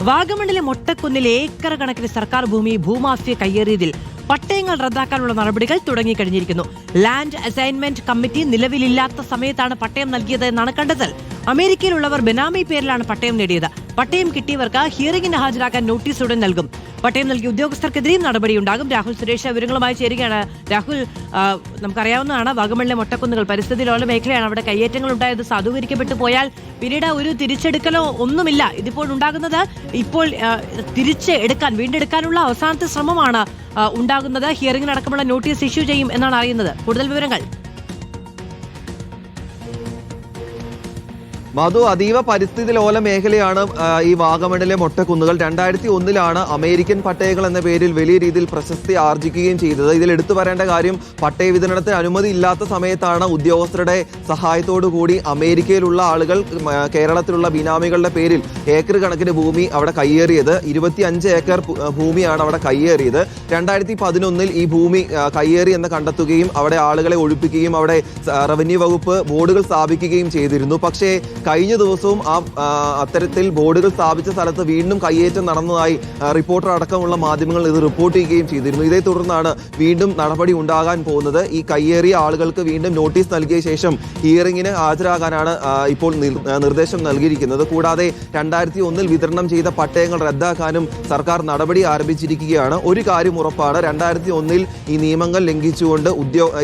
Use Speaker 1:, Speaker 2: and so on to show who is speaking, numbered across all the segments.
Speaker 1: വാഗമണിലെ മൊട്ടക്കുന്നിൽ acre കണക്കിന് സർക്കാർ ഭൂമി ഭൂമാഫിയ കയ്യേറിയതിൽ പട്ടയങ്ങൾ റദ്ദാക്കാനുള്ള നടപടികൾ തുടങ്ങിക്കഴിഞ്ഞിരിക്കുന്നു. ലാൻഡ് അസൈൻമെന്റ് കമ്മിറ്റി നിലവിലില്ലാത്ത സമയത്താണ് പട്ടയം നൽകിയത് എന്നാണ് കണ്ടെത്തൽ. അമേരിക്കയിലുള്ളവർ ബെനാമി പേരിലാണ് പട്ടയം നേടിയത്. പട്ടയം കിട്ടിയവർക്ക് ഹിയറിംഗിന് ഹാജരാക്കാൻ നോട്ടീസ് ഉടൻ നൽകും. പട്ടയം നൽകിയ ഉദ്യോഗസ്ഥർക്കെതിരെയും നടപടിയുണ്ടാകും. രാഹുൽ സുരേഷ് വിവരങ്ങളുമായി ചേരുകയാണ്. രാഹുൽ, നമുക്കറിയാവുന്നതാണ് വാഗമണിലെ മൊട്ടക്കുന്നുകൾ പരിസ്ഥിതി ലോല മേഖലയാണ്. അവിടെ കയ്യേറ്റങ്ങൾ ഉണ്ടായത് സാധൂകരിക്കപ്പെട്ടു പോയാൽ പിന്നീട് ഒരു തിരിച്ചെടുക്കലോ ഒന്നുമില്ല. ഇതിപ്പോൾ ഉണ്ടാകുന്നത് ഇപ്പോൾ വീണ്ടെടുക്കാനുള്ള അവസാനത്തെ ശ്രമമാണ് ഉണ്ടാകുന്നത്. ഹിയറിംഗിനടക്കമുള്ള നോട്ടീസ് ഇഷ്യൂ ചെയ്യും എന്നാണ് അറിയുന്നത്. കൂടുതൽ വിവരങ്ങൾ
Speaker 2: മധു, അതീവ പരിസ്ഥിതി ലോല മേഖലയാണ് ഈ വാഗമണിലെ മൊട്ടക്കുന്നുകൾ. 2001 അമേരിക്കൻ പട്ടയങ്ങൾ എന്ന പേരിൽ വലിയ രീതിയിൽ പ്രശസ്തി ആർജിക്കുകയും ചെയ്തത്. ഇതിൽ എടുത്തു പറയേണ്ട കാര്യം, പട്ടയ വിതരണത്തിന് അനുമതി ഇല്ലാത്ത സമയത്താണ് ഉദ്യോഗസ്ഥരുടെ സഹായത്തോടു കൂടി അമേരിക്കയിലുള്ള ആളുകൾ കേരളത്തിലുള്ള ബിനാമികളുടെ പേരിൽ ഏക്കർ കണക്കിന് ഭൂമി അവിടെ കയ്യേറിയത്. 25 ഏക്കർ ഭൂമിയാണ് അവിടെ കയ്യേറിയത്. 2011 ഈ ഭൂമി കയ്യേറി എന്ന് കണ്ടെത്തുകയും അവിടെ ആളുകളെ ഒഴിപ്പിക്കുകയും അവിടെ റവന്യൂ വകുപ്പ് ബോർഡുകൾ സ്ഥാപിക്കുകയും ചെയ്തിരുന്നു. പക്ഷേ കഴിഞ്ഞ ദിവസവും അത്തരത്തിൽ ബോർഡുകൾ സ്ഥാപിച്ച സ്ഥലത്ത് വീണ്ടും കയ്യേറ്റം നടന്നതായി റിപ്പോർട്ടർ അടക്കമുള്ള മാധ്യമങ്ങൾ ഇത് റിപ്പോർട്ട് ചെയ്യുകയും ചെയ്തിരുന്നു. ഇതേ തുടർന്നാണ് വീണ്ടും നടപടി ഉണ്ടാകാൻ പോകുന്നത്. ഈ കയ്യേറിയ ആളുകൾക്ക് വീണ്ടും നോട്ടീസ് നൽകിയ ശേഷം ഹിയറിംഗിന് ഹാജരാകാനാണ് ഇപ്പോൾ നിർദ്ദേശം നൽകിയിരിക്കുന്നത്. കൂടാതെ 2001 വിതരണം ചെയ്ത പട്ടയങ്ങൾ റദ്ദാക്കാനും സർക്കാർ നടപടി ആരംഭിച്ചിരിക്കുകയാണ്. ഒരു കാര്യം ഉറപ്പാണ്, 2001 ഈ നിയമങ്ങൾ ലംഘിച്ചുകൊണ്ട്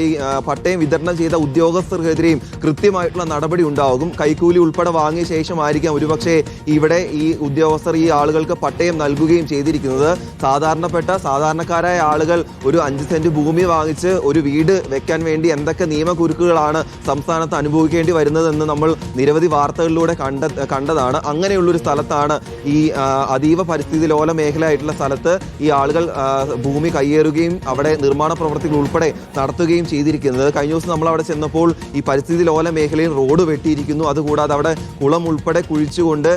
Speaker 2: ഈ പട്ടയം വിതരണം ചെയ്ത ഉദ്യോഗസ്ഥർക്കെതിരെയും കൃത്യമായിട്ടുള്ള നടപടി ഉണ്ടാകും. കൈക്കൂലി ഉൾപ്പെടെ വാങ്ങിയ ശേഷമായിരിക്കാം ഒരുപക്ഷെ ഇവിടെ ഈ ഉദ്യോഗസ്ഥർ ഈ ആളുകൾക്ക് പട്ടയം നൽകുകയും ചെയ്തിരിക്കുന്നത്. സാധാരണക്കാരായ ആളുകൾ ഒരു 5 സെന്റ് ഭൂമി വാങ്ങിച്ച് ഒരു വീട് വെക്കാൻ വേണ്ടി എന്തൊക്കെ നിയമകുരുക്കുകളാണ് സംസ്ഥാനത്ത് അനുഭവിക്കേണ്ടി വരുന്നതെന്ന് നമ്മൾ നിരവധി വാർത്തകളിലൂടെ കണ്ടതാണ്. അങ്ങനെയുള്ളൊരു സ്ഥലത്താണ് ഈ അതീവ പരിസ്ഥിതി ലോല മേഖലയായിട്ടുള്ള സ്ഥലത്ത് ഈ ആളുകൾ ഭൂമി കയ്യേറുകയും അവിടെ നിർമ്മാണ പ്രവർത്തികൾ ഉൾപ്പെടെ നടത്തുകയും ചെയ്തിരിക്കുന്നത്. കഴിഞ്ഞ ദിവസം നമ്മൾ അവിടെ ചെന്നപ്പോൾ ഈ പരിസ്ഥിതി ലോല മേഖലയിൽ റോഡ് വെട്ടിയിരിക്കുന്നു. അതുകൂടാതെ അവിടെ കുളം ഉൾപ്പെടെ കുഴിച്ചുകൊണ്ട്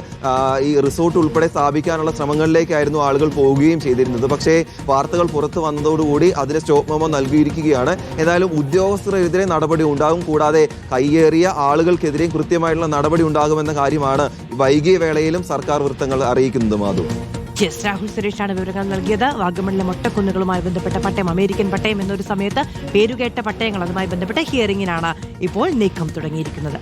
Speaker 2: ഈ റിസോർട്ട് ഉൾപ്പെടെ സ്ഥാപിക്കാനുള്ള ശ്രമങ്ങളിലേക്കായിരുന്നു ആളുകൾ പോവുകയും ചെയ്തിരുന്നത്. പക്ഷേ വാർത്തകൾ പുറത്തു വന്നതോടുകൂടി അതിന് സ്റ്റോപ്പ് മെമ്മോ നൽകിയിരിക്കുകയാണ്. ഏതായാലും ഉദ്യോഗസ്ഥർക്കെതിരെ നടപടി ഉണ്ടാകും. കൂടാതെ കയ്യേറിയ ആളുകൾക്കെതിരെയും കൃത്യമായിട്ടുള്ള നടപടി ഉണ്ടാകുമെന്ന കാര്യമാണ് വൈകിയ വേളയിലും സർക്കാർ വൃത്തങ്ങൾ അറിയിക്കുന്നത്. മാധു,
Speaker 1: രാഹുൽ സുരേഷാണ് വിവരങ്ങൾ നൽകിയത്. വാഗമണിലെ മൊട്ടക്കുന്നുകളുമായി ബന്ധപ്പെട്ട പട്ടയം, അമേരിക്കൻ പട്ടയം എന്നൊരു സമയത്ത് പേരുകേട്ട പട്ടയങ്ങൾ, അതുമായി ബന്ധപ്പെട്ട ഹിയറിംഗിനാണ് ഇപ്പോൾ നീക്കം തുടങ്ങിയിരിക്കുന്നത്.